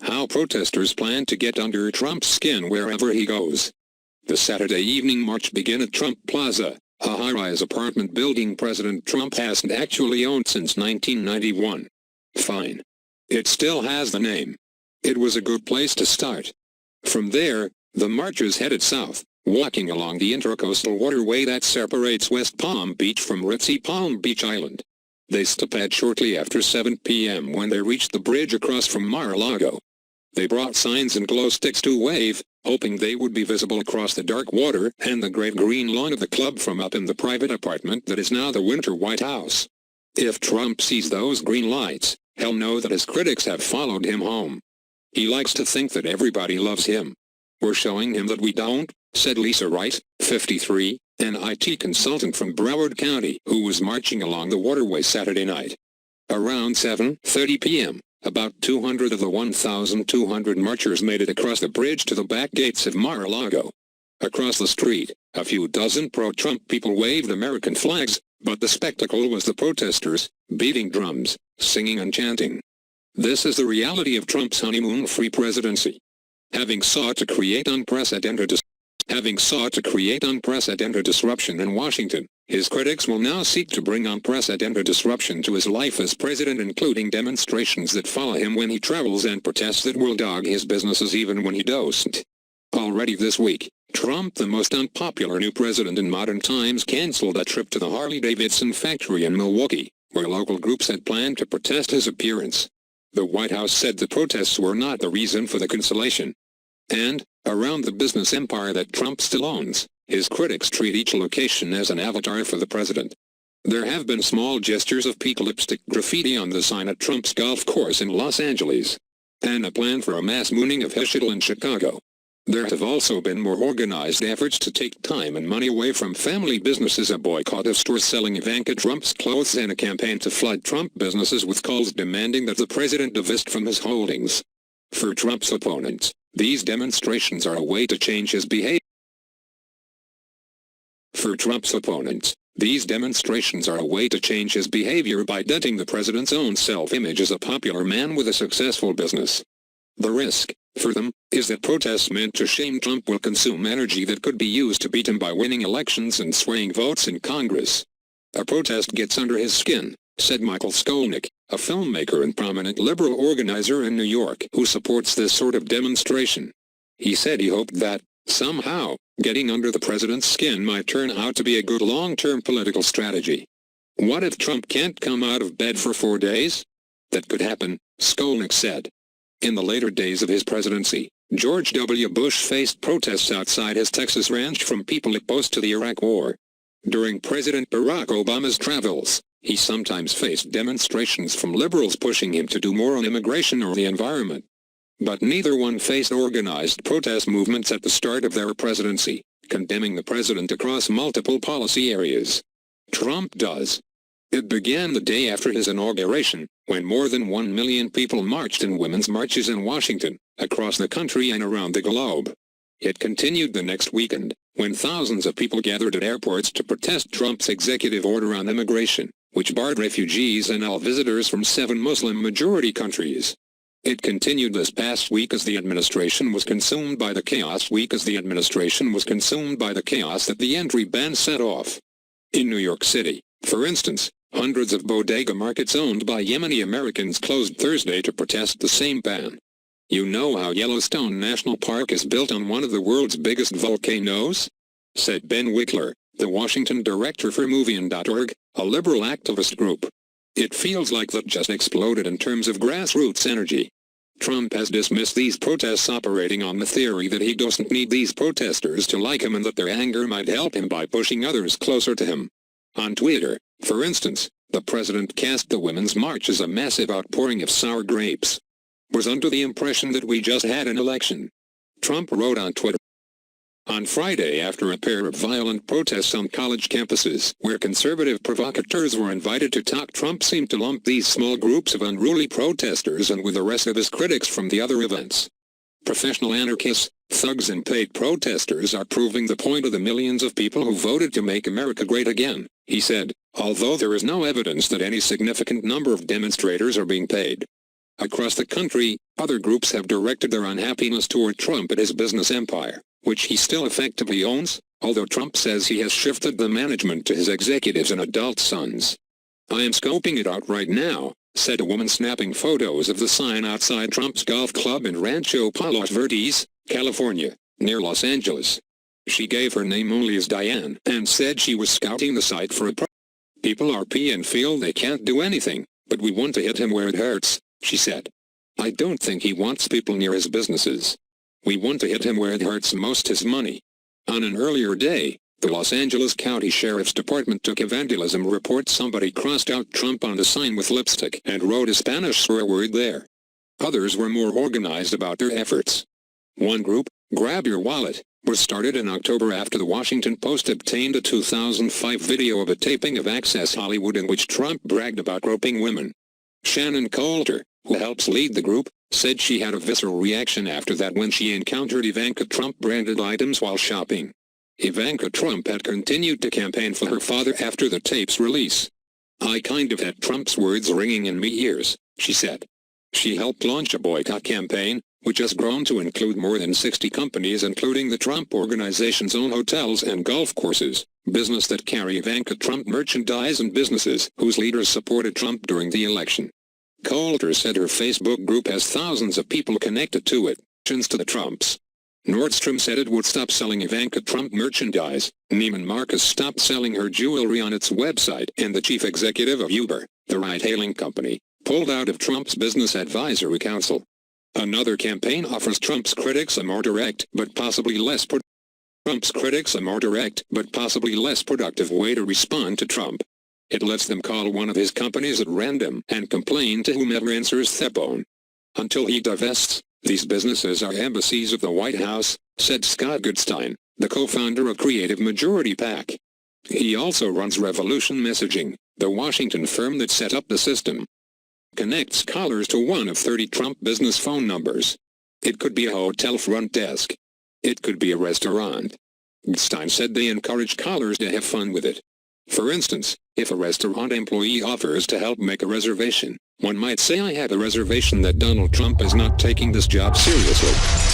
How protesters plan to get under Trump's skin wherever he goes. The Saturday evening march began at Trump Plaza, a high-rise apartment building President Trump hasn't actually owned since 1991. Fine. It still has the name. It was a good place to start. From there, the marchers headed south, walking along the Intracoastal Waterway that separates West Palm Beach from ritzy Palm Beach Island. They stopped shortly after 7 p.m. when they reached the bridge across from Mar-a-Lago. They brought signs and glow sticks to wave, hoping they would be visible across the dark water and the great green lawn of the club from up in the private apartment that is now the Winter White House. If Trump sees those green lights, he'll know that his critics have followed him home. He likes to think that everybody loves him. We're showing him that we don't, said Lisa Wright, 53, an IT consultant from Broward County who was marching along the waterway Saturday night. Around 7:30 p.m., about 200 of the 1,200 marchers made it across the bridge to the back gates of Mar-a-Lago. Across the street, a few dozen pro-Trump people waved American flags, but the spectacle was the protesters, beating drums, singing and chanting. This is the reality of Trump's honeymoon-free presidency. Having sought to create unprecedented disruption in Washington, his critics will now seek to bring unprecedented disruption to his life as president, including demonstrations that follow him when he travels and protests that will dog his businesses even when he doesn't. Already this week, Trump, the most unpopular new president in modern times, canceled a trip to the Harley-Davidson factory in Milwaukee, where local groups had planned to protest his appearance. The White House said the protests were not the reason for the cancellation. And, around the business empire that Trump still owns, his critics treat each location as an avatar for the president. There have been small gestures of pink lipstick graffiti on the sign at Trump's golf course in Los Angeles, and a plan for a mass mooning of Heschel in Chicago. There have also been more organized efforts to take time and money away from family businesses, a boycott of stores selling Ivanka Trump's clothes, and a campaign to flood Trump businesses with calls demanding that the president divest from his holdings. For Trump's opponents, these demonstrations are a way to change his behavior. By denting the president's own self-image as a popular man with a successful business. The risk, for them, is that protests meant to shame Trump will consume energy that could be used to beat him by winning elections and swaying votes in Congress. A protest gets under his skin, said Michael Skolnick, a filmmaker and prominent liberal organizer in New York who supports this sort of demonstration. He said he hoped that, somehow, getting under the president's skin might turn out to be a good long-term political strategy. What if Trump can't come out of bed for 4 days? That could happen, Skolnick said. In the later days of his presidency, George W. Bush faced protests outside his Texas ranch from people opposed to the Iraq War. During President Barack Obama's travels, he sometimes faced demonstrations from liberals pushing him to do more on immigration or the environment. But neither one faced organized protest movements at the start of their presidency, condemning the president across multiple policy areas. Trump does. It began the day after his inauguration, when more than 1 million people marched in women's marches in Washington, across the country and around the globe. It continued the next weekend, when thousands of people gathered at airports to protest Trump's executive order on immigration, which barred refugees and all visitors from 7 Muslim-majority countries. It continued this past week as the administration was consumed by the chaos that the entry ban set off. In New York City, for instance, hundreds of bodega markets owned by Yemeni Americans closed Thursday to protest the same ban. You know how Yellowstone National Park is built on one of the world's biggest volcanoes? Said Ben Wickler, the Washington director for MoveOn.org, a liberal activist group. It feels like that just exploded in terms of grassroots energy. Trump has dismissed these protests operating on the theory that he doesn't need these protesters to like him and that their anger might help him by pushing others closer to him. On Twitter, for instance, the president cast the Women's March as a massive outpouring of sour grapes. Was under the impression that we just had an election. Trump wrote on Twitter. On Friday, after a pair of violent protests on college campuses where conservative provocateurs were invited to talk, Trump seemed to lump these small groups of unruly protesters in with the rest of his critics from the other events. Professional anarchists, thugs and paid protesters are proving the point of the millions of people who voted to make America great again, he said, although there is no evidence that any significant number of demonstrators are being paid. Across the country, other groups have directed their unhappiness toward Trump and his business empire, which he still effectively owns, although Trump says he has shifted the management to his executives and adult sons. "I am scoping it out right now," said a woman snapping photos of the sign outside Trump's golf club in Rancho Palos Verdes, California, near Los Angeles. She gave her name only as Diane and said she was scouting the site for a "People are and feel they can't do anything, but we want to hit him where it hurts," she said. "I don't think he wants people near his businesses. We want to hit him where it hurts most, his money." On an earlier day, the Los Angeles County Sheriff's Department took a vandalism report. Somebody crossed out Trump on the sign with lipstick and wrote a Spanish swear word there. Others were more organized about their efforts. One group, Grab Your Wallet, was started in October after the Washington Post obtained a 2005 video of a taping of Access Hollywood in which Trump bragged about groping women. Shannon Coulter, who helps lead the group, said she had a visceral reaction after that when she encountered Ivanka Trump-branded items while shopping. Ivanka Trump had continued to campaign for her father after the tape's release. "I kind of had Trump's words ringing in me ears," she said. She helped launch a boycott campaign, which has grown to include more than 60 companies including the Trump Organization's own hotels and golf courses, business that carry Ivanka Trump merchandise, and businesses whose leaders supported Trump during the election. Coulter said her Facebook group has thousands of people connected to it, since to the Trumps. Nordstrom said it would stop selling Ivanka Trump merchandise, Neiman Marcus stopped selling her jewelry on its website, and the chief executive of Uber, the ride-hailing company, pulled out of Trump's Business Advisory Council. Another campaign offers Trump's critics a more direct but possibly less productive way to respond to Trump. It lets them call one of his companies at random and complain to whomever answers the phone. Until he divests, these businesses are embassies of the White House, said Scott Goodstein, the co-founder of Creative Majority PAC. He also runs Revolution Messaging, the Washington firm that set up the system. Connects callers to one of 30 Trump business phone numbers. It could be a hotel front desk. It could be a restaurant. Goodstein said they encourage callers to have fun with it. For instance, if a restaurant employee offers to help make a reservation, one might say, "I have a reservation that Donald Trump is not taking this job seriously."